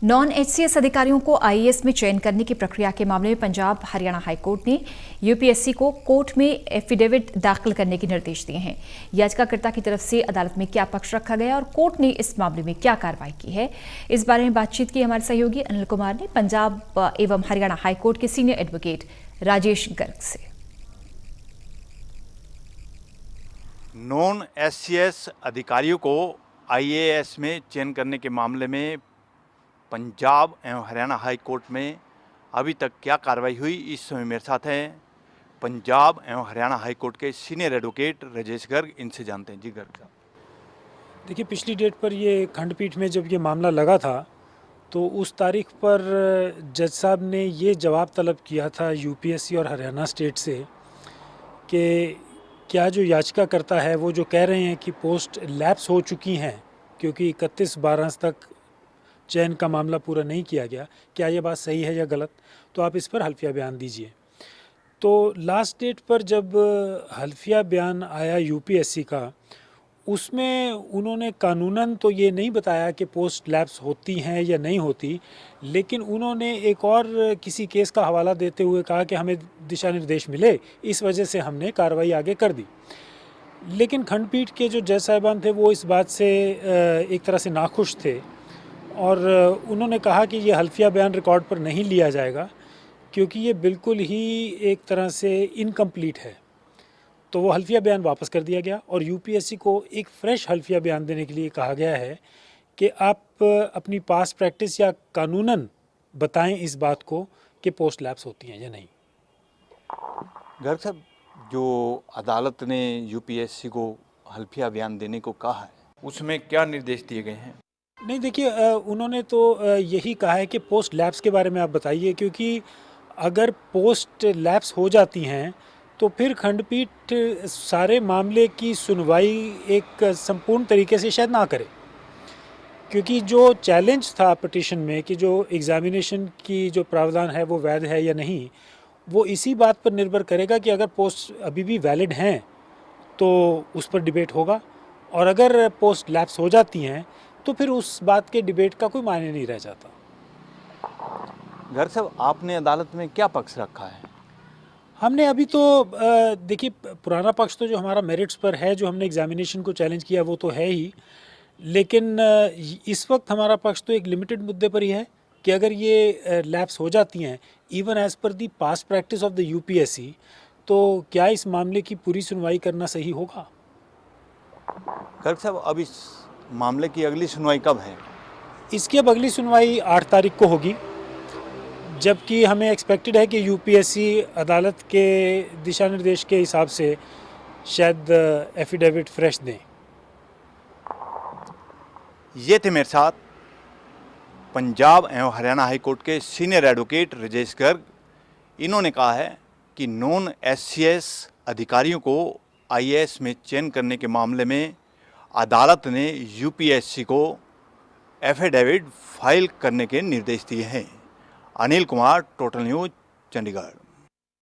Non HCS अधिकारियों को IAS में चयन करने की प्रक्रिया के मामले में पंजाब हरियाणा हाईकोर्ट ने यूपीएससी को कोर्ट में एफिडेविट दाखिल करने के निर्देश दिए हैं। याचिकाकर्ता की तरफ से अदालत में क्या पक्ष रखा गया और कोर्ट ने इस मामले में क्या कार्रवाई की है, इस बारे में बातचीत की हमारे सहयोगी अनिल कुमार ने पंजाब एवं हरियाणा हाईकोर्ट के सीनियर एडवोकेट राजेश गर्ग से। नॉन एचसीएस अधिकारियों को आईएएस में चयन करने के मामले में पंजाब एवं हरियाणा हाई कोर्ट में अभी तक क्या कार्रवाई हुई, इस समय मेरे साथ हैं पंजाब एवं हरियाणा हाई कोर्ट के सीनियर एडवोकेट राजेश गर्ग। इनसे जानते हैं। जी गर्ग साहब, देखिए, पिछली डेट पर ये खंडपीठ में जब ये मामला लगा था तो उस तारीख पर जज साहब ने ये जवाब तलब किया था यूपीएससी और हरियाणा स्टेट से कि क्या जो याचिकाकर्ता है वो जो कह रहे हैं कि पोस्ट लैप्स हो चुकी हैं क्योंकि 31/12 तक चयन का मामला पूरा नहीं किया गया, क्या ये बात सही है या गलत, तो आप इस पर हल्फिया बयान दीजिए। तो लास्ट डेट पर जब हल्फिया बयान आया यूपीएससी का, उसमें उन्होंने कानूनन तो ये नहीं बताया कि पोस्ट लैप्स होती हैं या नहीं होती, लेकिन उन्होंने एक और किसी केस का हवाला देते हुए कहा कि हमें दिशा निर्देश मिले, इस वजह से हमने कार्रवाई आगे कर दी। लेकिन खंडपीठ के जो जज साहिबान थे वो इस बात से एक तरह से नाखुश थे और उन्होंने कहा कि ये हल्फिया बयान रिकॉर्ड पर नहीं लिया जाएगा क्योंकि ये बिल्कुल ही एक तरह से इनकम्प्लीट है। तो वो हल्फिया बयान वापस कर दिया गया और यूपीएससी को एक फ़्रेश हल्फिया बयान देने के लिए कहा गया है कि आप अपनी पास्ट प्रैक्टिस या कानूनन बताएं इस बात को कि पोस्ट लैप्स होती हैं या नहीं। गर्ग साहब, जो अदालत ने यूपीएससी को हल्फिया बयान देने को कहा है उसमें क्या निर्देश दिए गए हैं? नहीं, देखिए, उन्होंने तो यही कहा है कि पोस्ट लैप्स के बारे में आप बताइए, क्योंकि अगर पोस्ट लैप्स हो जाती हैं तो फिर खंडपीठ सारे मामले की सुनवाई एक संपूर्ण तरीके से शायद ना करे, क्योंकि जो चैलेंज था पिटीशन में कि जो एग्जामिनेशन की जो प्रावधान है वो वैध है या नहीं, वो इसी बात पर निर्भर करेगा कि अगर पोस्ट अभी भी वैलिड हैं तो उस पर डिबेट होगा, और अगर पोस्ट लैप्स हो जाती हैं तो फिर उस बात के डिबेट का कोई मायने नहीं रह जाता। गर्ग साहब, आपने अदालत में क्या पक्ष रखा है? हमने अभी तो देखिए, पुराना पक्ष तो जो हमारा मेरिट्स पर है, जो हमने एग्जामिनेशन को चैलेंज किया वो तो है ही, लेकिन इस वक्त हमारा पक्ष तो एक लिमिटेड मुद्दे पर ही है कि अगर ये लैप्स हो जाती हैं even as per the past practice of the UPSC, तो क्या इस मामले की पूरी सुनवाई करना सही होगा? गर्ग साहब, अब इस मामले की अगली सुनवाई कब है? इसकी अब अगली सुनवाई 8 तारीख को होगी, जबकि हमें एक्सपेक्टेड है कि यूपीएससी अदालत के दिशा निर्देश के हिसाब से शायद एफिडेविट फ्रेश दें। ये थे मेरे साथ पंजाब एवं हरियाणा हाई कोर्ट के सीनियर एडवोकेट राजेश गर्ग। इन्होंने कहा है कि नॉन एचसीएस अधिकारियों को आईएएस में चयन करने के मामले में अदालत ने यूपीएससी को एफिडेविट फाइल करने के निर्देश दिए हैं। Anil Kumar, total news, Chandigarh.